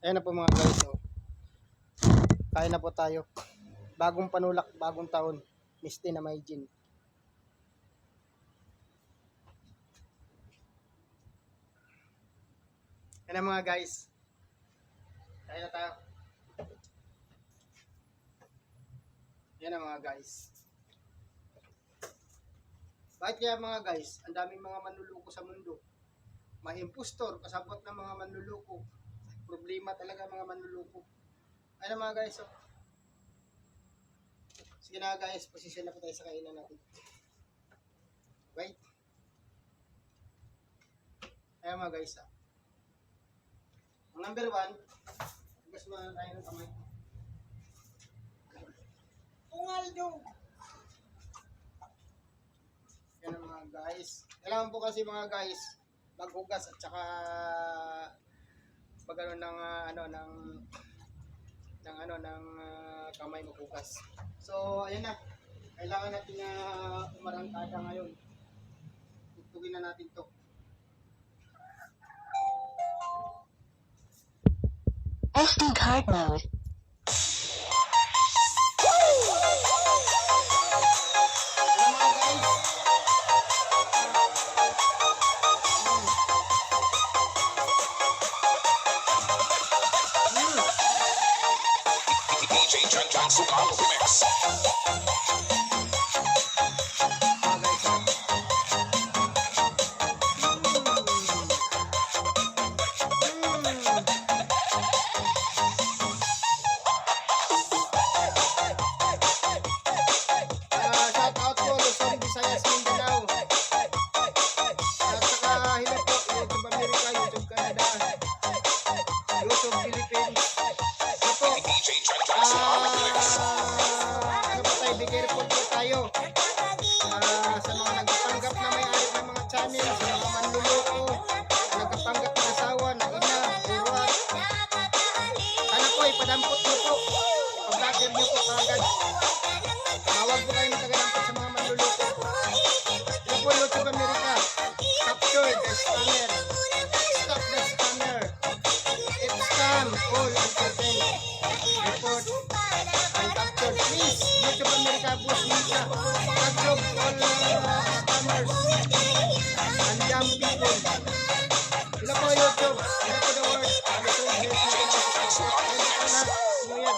Ayan na po mga guys. So, kain na po tayo. Bagong panulak, bagong taon. Misti na may gin. Ayan na mga guys. Kain na tayo. Ayan na mga guys. Bakit kaya mga guys, ang daming mga manluloko sa mundo? May impostor, kasabot ng mga manluloko. Problema talaga mga manluloko. Ayan na mga guys. So, sige na guys, posisyon na po tayo sa kainan natin. Wait. Ayan mga guys. Ang number 1, hugas muna tayo ng kamay. Tungaldo! Yan ang mga guys. Kailangan po kasi mga guys, maghugas at saka magano ng kamay maghugas. So, ayan na. Kailangan natin umarangkada ngayon. Tugtugin na natin 'to. SD card mode. Ayan mga guys. DJ John John Sugal Remix. Shout out po Luzon, Visayas, Mindanao. At saka hello po YouTube America, YouTube Canada, YouTube Philippines. Ito po. DJ John John Sugal Remix. Ano po tayo, bigay report po tayo sa mga nagpapanggap na may-ari ng mga channel, sa mga manluloko, nagpapanggap ng asawa, na ina, buruan. Sana po, ipadampot nyo po. Pag-vlogger nyo po kagad. Tawag po kayo nagkagadampot sa mga manluloko. Ito po, YouTube America. Capture the scammer. Stop the scammer. It's scam. All entertain. Report. And capture. Please, YouTube America, boost media. Capture all scammers. And young people. Ito po, YouTube. Ito po the word. Ito po, ito po na. Sino yan?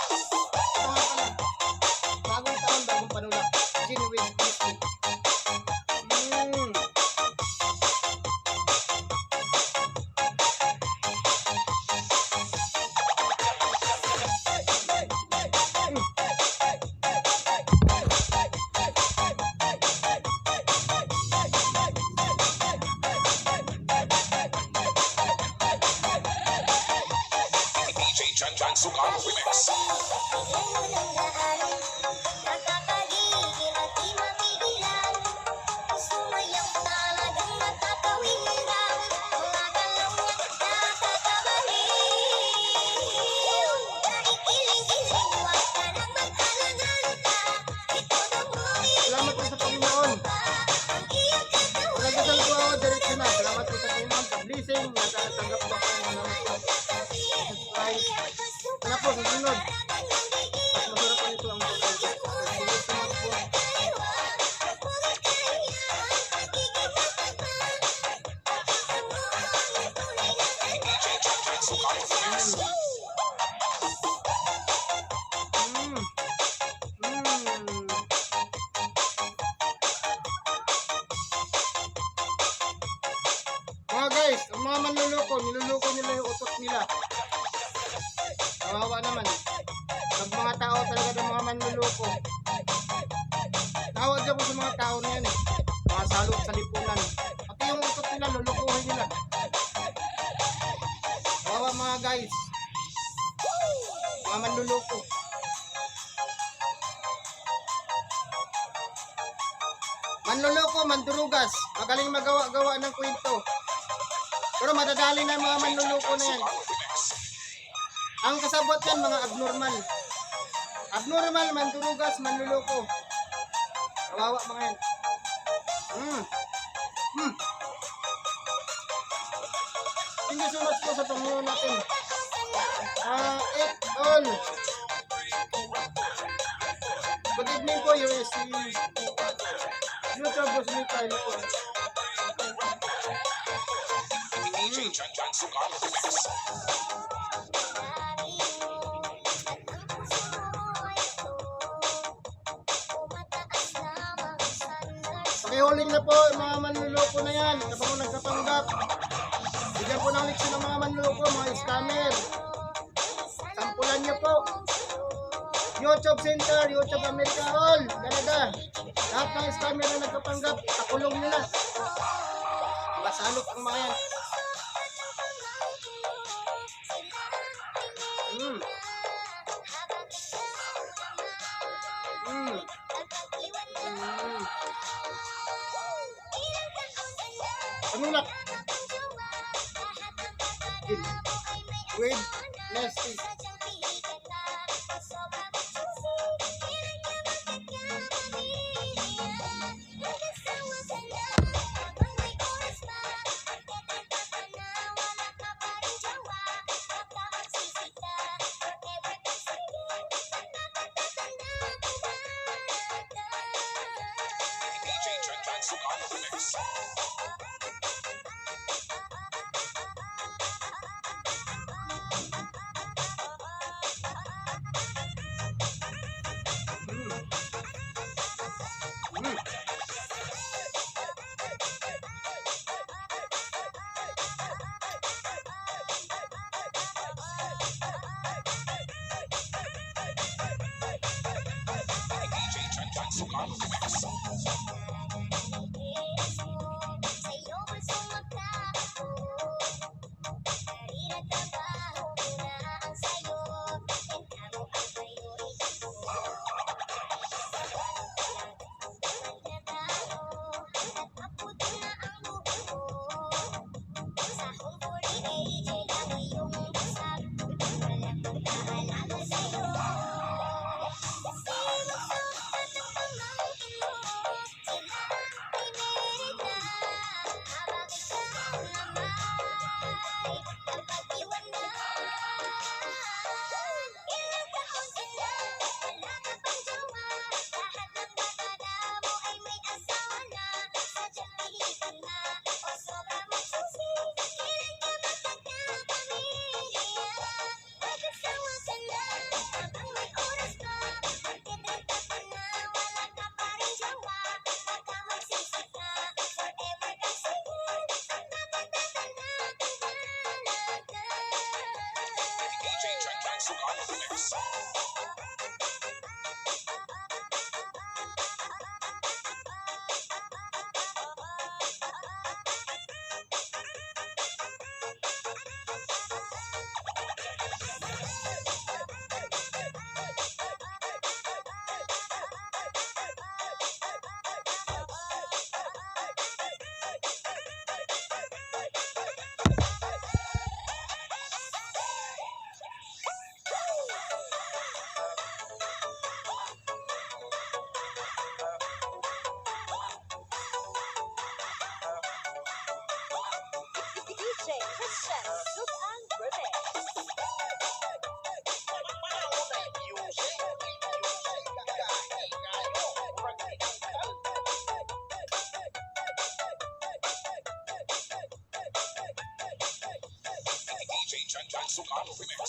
Ito nga pala. Bagong taon, bagong panulak. Genuine Christy. DJ John John Sugal Remix. Salamat po sa Panginoon. Nagdasal po ako, diretso na. Salamat po sa Panginoon sa blessing. Natatanggap po ako ng salamat po. Jesus Christ. Ano po, susunod. Mas masarap pa nito ang pagkakas. Susunod po. DJ John John Sugal Remix. Mga guys, ang mga manluloko, niluloko nila yung utot nila. Kawawa naman. Pag mga tao talaga ng mga manluloko. Tawad dyan po sa mga tao na yan eh. Mga salot sa lipunan. Pati yung utot nila, lulukuhin nila. Kawawa mga guys. Mga manluloko. Manluloko, mandurugas. Magaling magawa-gawa ng kwento. Pero madadali na yung mga manluloko na yan. Ang kasabot yan, mga abnormal. Abnormal, mandurugas, manluloko. Kawawa mga yan. Thank you so much po sa Panginoon natin. It all. Good evening po, USC. YouTube, boss me tayo po. Pakihuling na po, mga manluloko na yan. Kapag nagkapanggap. Bigyan po ng leksyon ng mga manluloko, mga scammer. Sampulan niyo po. YouTube Center, YouTube America All, Canada. Lahat ng scammer na nagkapanggap, pakulong nila. Masalok ang mga yan. Mm. Mm. Mm. Pamulak. With nasty. DJ Chan Chan Sukal Remix.